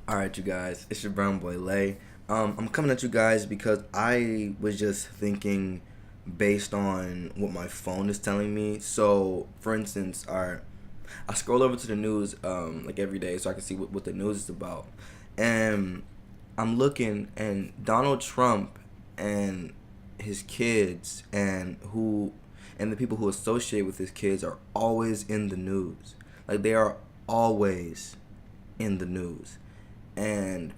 Alright, you guys, it's your brown boy Lay. I'm coming at you guys because I was just thinking based on what my phone is telling me. So, for instance, I scroll over to the news like every day so I can see what the news is about. And I'm looking, and Donald Trump and his kids and the people who associate with his kids are always in the news. Like, they are always in the news. And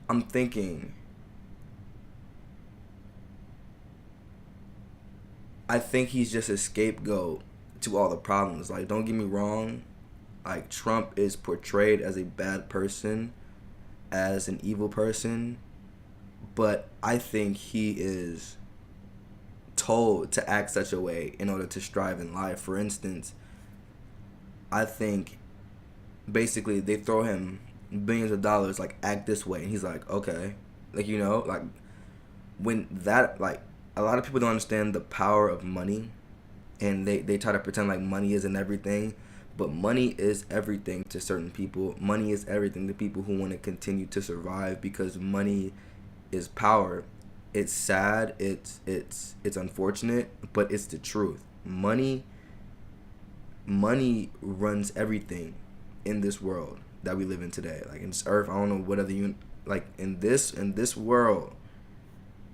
I'm thinking, I think he's just a scapegoat to all the problems. Like, don't get me wrong, like, Trump is portrayed as a bad person, as an evil person, but I think he is told to act such a way in order to strive in life. For instance, I think basically they throw him billions of dollars, like, act this way, and he's like, okay, like, like, when that, like, a lot of people don't understand the power of money, and they try to pretend like money isn't everything, but money is everything to certain people. Money is everything to people who want to continue to survive, because money is power. It's sad, it's unfortunate, but it's the truth. Money runs everything in this world that we live in today. Like, in this earth, I don't know what other like, in this world,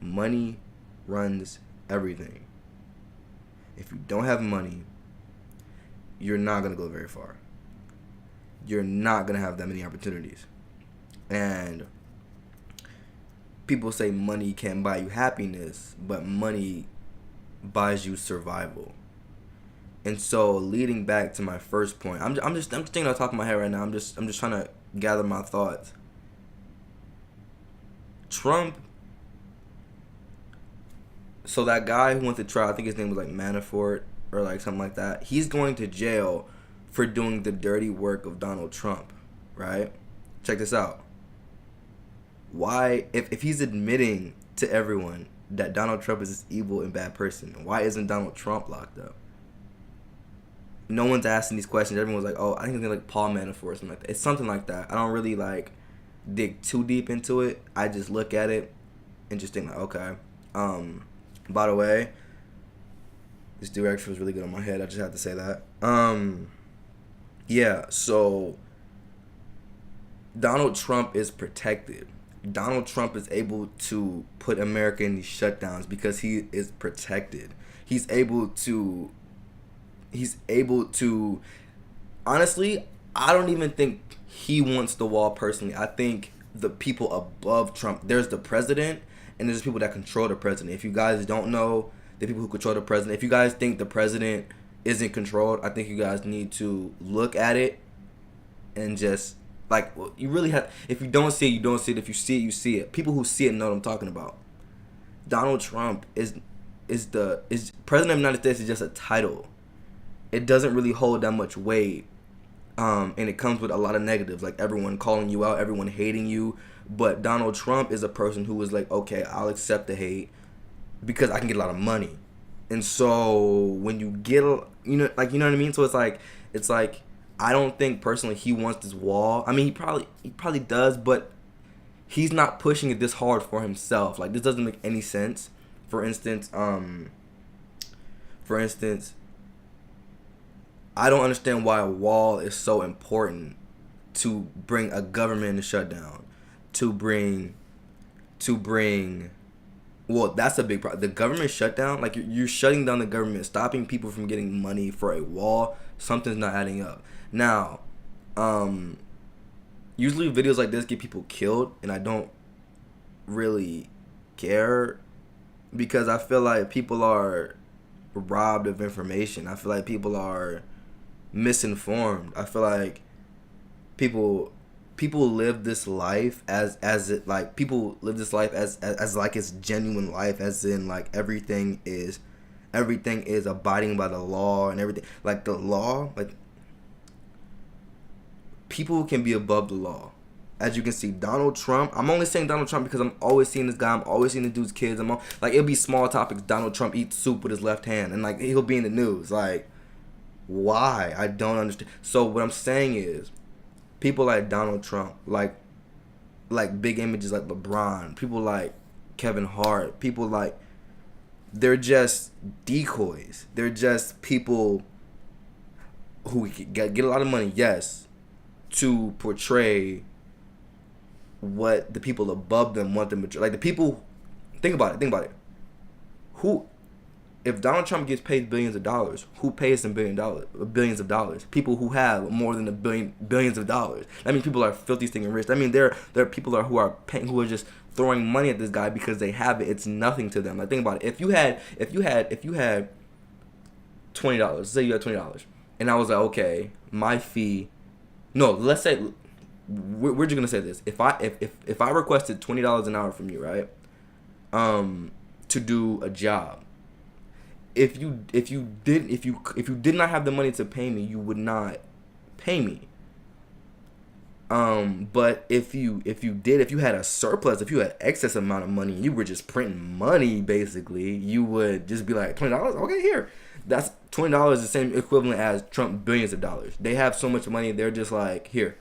money runs everything. If you don't have money, you're not gonna go very far. You're not gonna have that many opportunities. And people say money can't buy you happiness, but money buys you survival. And so, leading back to my first point, I'm just thinking on top of my head right now. I'm just trying to gather my thoughts. Trump. So that guy who went to trial, I think his name was like Manafort or like something like that. He's going to jail for doing the dirty work of Donald Trump, right? Check this out. Why, if he's admitting to everyone that Donald Trump is this evil and bad person, why isn't Donald Trump locked up? No one's asking these questions. Everyone's like, oh, I think it's like Paul Manafort or something like that. It's something like that. I don't really like dig too deep into it. I just look at it and just think like, okay. By the way, this dude actually was really good on my head. I just have to say that. Yeah, so Donald Trump is protected. Donald Trump is able to put America in these shutdowns because he is protected. He's able to honestly, I don't even think he wants the wall personally. I think the people above Trump, there's the president and there's people that control the president. If you guys don't know the people who control the president, if you guys think the president isn't controlled, I think you guys need to look at it and just, like, well, you really have, if you don't see it, you don't see it. If you see it, you see it. People who see it know what I'm talking about. Donald Trump is president of the United States is just a title. It doesn't really hold that much weight, and it comes with a lot of negatives, like everyone calling you out, everyone hating you. But Donald Trump is a person who is like, okay, I'll accept the hate because I can get a lot of money. And so when you get, you know what I mean. So it's like I don't think personally he wants this wall. I mean, he probably does, but he's not pushing it this hard for himself. Like, this doesn't make any sense. For instance, I don't understand why a wall is so important to bring a government into shutdown. To bring, well, that's a big problem. The government shutdown, like, you're shutting down the government, stopping people from getting money for a wall. Something's not adding up. Now, usually videos like this get people killed, and I don't really care because I feel like people are robbed of information. I feel like people are misinformed. I feel like people live this life as it, like, people live this life as like it's genuine life, as in, like, everything is abiding by the law and everything. Like, the law, like, people can be above the law. As you can see, Donald Trump, I'm only saying Donald Trump because I'm always seeing this guy, I'm always seeing the dude's kids. Like, it'll be small topics. Donald Trump eats soup with his left hand, and, like, he'll be in the news. Like, why? I don't understand. So what I'm saying is, people like Donald Trump, like like big images like LeBron, people like Kevin Hart, people like, they're just decoys. They're just people who get a lot of money, yes, to portray what the people above them want them to, like the people. Think about it. Who, if Donald Trump gets paid billions of dollars, who pays him billions of dollars? People who have more than billions of dollars. I mean, people are filthy, stinking rich. I mean, there are people who are paying, who are just throwing money at this guy because they have it. It's nothing to them. Like, think about it. If you had $20, say you had $20, and I was like, okay, my fee. No, let's say we're just gonna say this. If I requested $20 an hour from you, right, to do a job, if you did not have the money to pay me, you would not pay me. But if you had a surplus, if you had excess amount of money, you were just printing money, basically, you would just be like, $20, okay, here. That's $20 is the same equivalent as Trump billions of dollars. They have so much money, they're just like, here,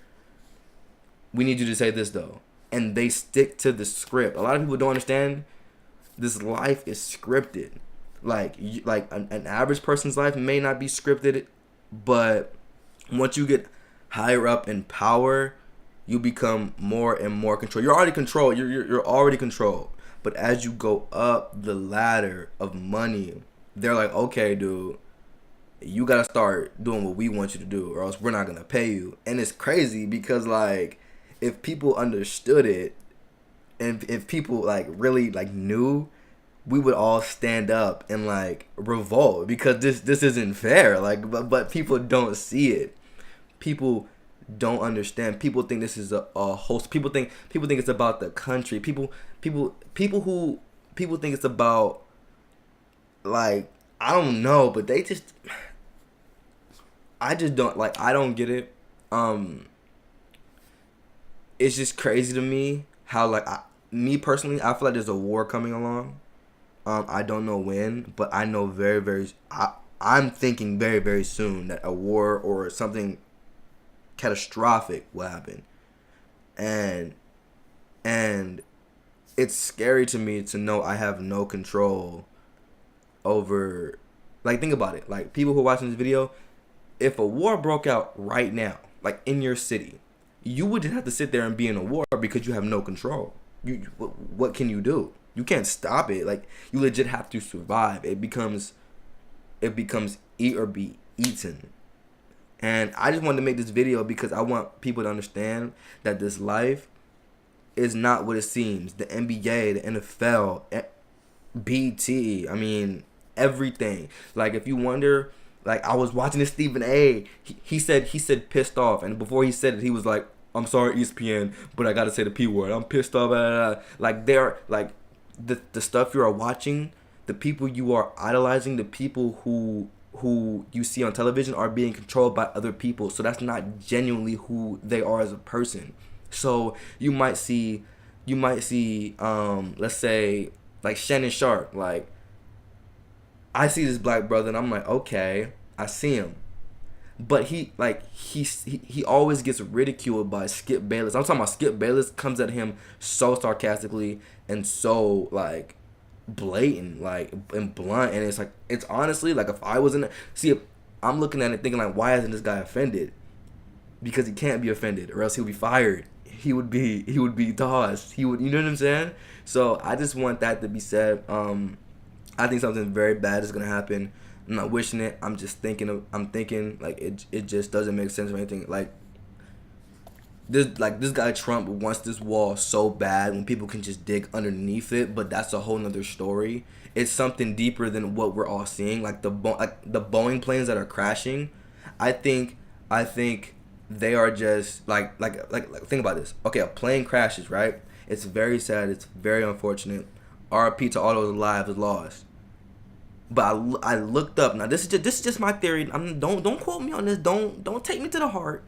we need you to say this though, and they stick to the script. A lot of people don't understand this life is scripted. Like an average person's life may not be scripted, but once you get higher up in power, you become more and more controlled. You're already controlled. You're already controlled. But as you go up the ladder of money, they're like, okay, dude, you gotta start doing what we want you to do, or else we're not gonna pay you. And it's crazy because, like, if people understood it, and if people like really like knew, we would all stand up and like revolt, because this isn't fair. Like, but people don't see it. People don't understand. People think this is a host. People think it's about the country. People think it's about, like, I don't know, but I just don't, like, I don't get it. It's just crazy to me how, like, me personally, I feel like there's a war coming along. I don't know when, but I know I'm thinking very, very soon that a war or something catastrophic will happen. And it's scary to me to know I have no control over, like, think about it. Like, people who are watching this video, if a war broke out right now, like in your city, you would just have to sit there and be in a war because you have no control. What can you do? You can't stop it. Like, you legit have to survive. It becomes eat or be eaten. And I just wanted to make this video because I want people to understand that this life is not what it seems. The NBA, the NFL, BT, I mean, everything. Like, if you wonder, like, I was watching this Stephen A. He said pissed off, and before he said it, he was like, I'm sorry, ESPN, but I gotta say the P word. I'm pissed off. Blah, blah, blah. Like, they're like the stuff you are watching, the people you are idolizing, the people who you see on television are being controlled by other people. So that's not genuinely who they are as a person. So you might see let's say like Shannon Sharp. Like, I see this black brother and I'm like, okay, I see him. But he always gets ridiculed by Skip Bayless. I'm talking about Skip Bayless comes at him so sarcastically and so, like, blatant, like, and blunt, and it's honestly like, if I was in I'm looking at it thinking, like, why isn't this guy offended? Because he can't be offended, or else he'll be fired. He would be tossed. You know what I'm saying? So I just want that to be said. I think something very bad is gonna happen. I'm not wishing it. I'm thinking like it just doesn't make sense or anything. Like this guy Trump wants this wall so bad when people can just dig underneath it, but that's a whole nother story. It's something deeper than what we're all seeing. Like the Boeing planes that are crashing, I think they are just like think about this. Okay, a plane crashes, right? It's very sad. It's very unfortunate. RIP to all those lives lost. But I looked up. Now this is just my theory. Don't quote me on this. Don't take me to the heart.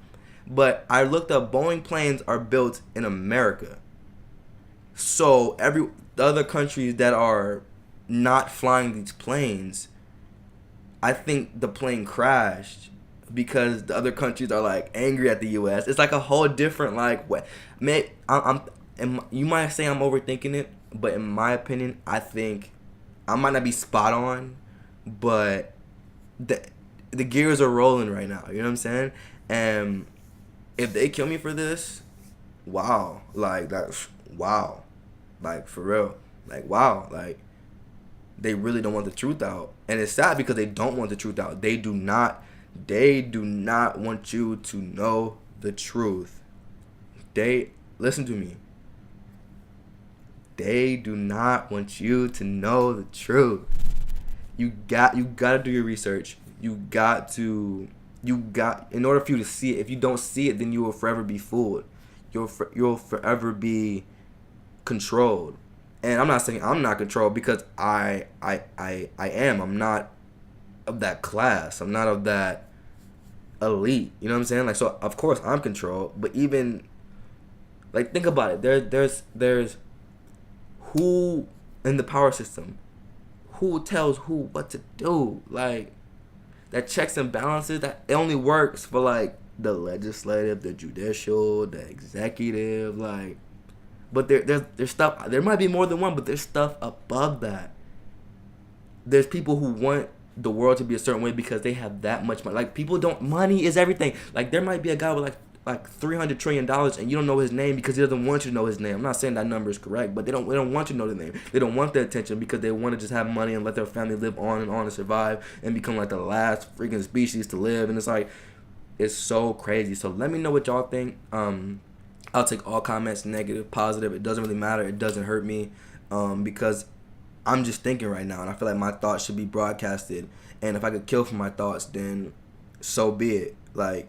But I looked up. Boeing planes are built in America. So the other countries that are not flying these planes, I think the plane crashed because the other countries are like angry at the U.S. It's like a whole different like way. I'm and you might say I'm overthinking it, but in my opinion, I think I might not be spot on, but the gears are rolling right now. You know what I'm saying? And if they kill me for this, wow, like that's wow, like for real, like wow, like they really don't want the truth out, and it's sad because they don't want the truth out. They do not want you to know the truth. They listen to me. They do not want you to know the truth. You got to do your research. In order for you to see it. If you don't see it, then you will forever be fooled. You'll forever be controlled. And I'm not saying I'm not controlled, because I am. I'm not of that class. I'm not of that elite. You know what I'm saying? Like, so of course I'm controlled, but even like, think about it. There's who in the power system, who tells who what to do. Like, that checks and balances, that it only works for like the legislative, the judicial, the executive, like, but there's stuff, there might be more than one, but there's stuff above that. There's people who want the world to be a certain way because they have that much money. Like, people don't, money is everything. Like, there might be a guy with like $300 trillion and you don't know his name because he doesn't want you to know his name. I'm not saying that number is correct, but they don't want you to know the name. They don't want the attention because they want to just have money and let their family live on and survive and become like the last freaking species to live. And it's like, it's so crazy. So let me know what y'all think. I'll take all comments, negative, positive. It doesn't really matter. It doesn't hurt me, because I'm just thinking right now, and I feel like my thoughts should be broadcasted. And if I could kill for my thoughts, then so be it. Like,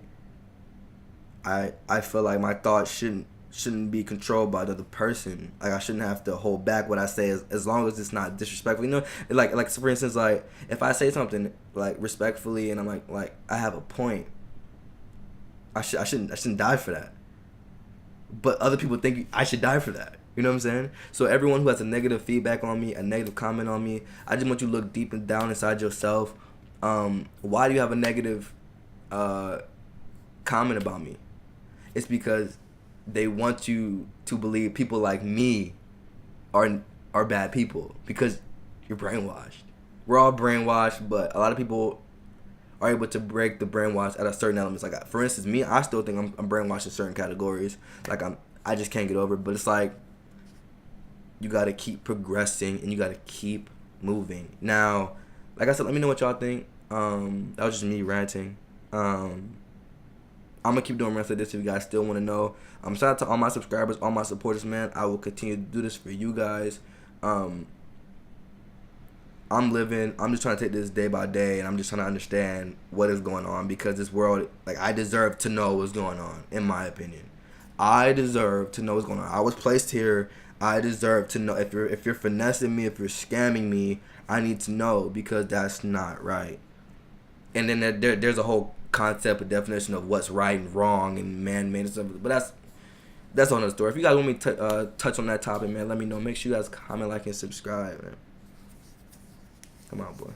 I feel like my thoughts shouldn't be controlled by the other person. Like, I shouldn't have to hold back what I say as long as it's not disrespectful. You know, like for instance, like if I say something like respectfully and I'm like I have a point, I shouldn't die for that. But other people think I should die for that. You know what I'm saying? So everyone who has a negative feedback on me, a negative comment on me, I just want you to look deep and down inside yourself. Why do you have a negative comment about me? It's because they want you to believe people like me are bad people, because you're brainwashed. We're all brainwashed, but a lot of people are able to break the brainwash at a certain elements. Like, for instance, me, I still think I'm brainwashed in certain categories. Like, I just can't get over it. But it's like, you got to keep progressing and you got to keep moving. Now, like I said, let me know what y'all think. That was just me ranting. I'm going to keep doing rants like this if you guys still want to know. Shout out to all my subscribers, all my supporters, man. I will continue to do this for you guys. I'm just trying to take this day by day, and I'm just trying to understand what is going on, because this world, like, I deserve to know what's going on, in my opinion. I deserve to know what's going on. I was placed here. I deserve to know. If you're finessing me, if you're scamming me, I need to know, because that's not right. And then there's a whole concept, a definition of what's right and wrong and man-made and stuff. But that's another story. If you guys want me to touch on that topic, man, let me know. Make sure you guys comment, like, and subscribe, man. Come on, boy.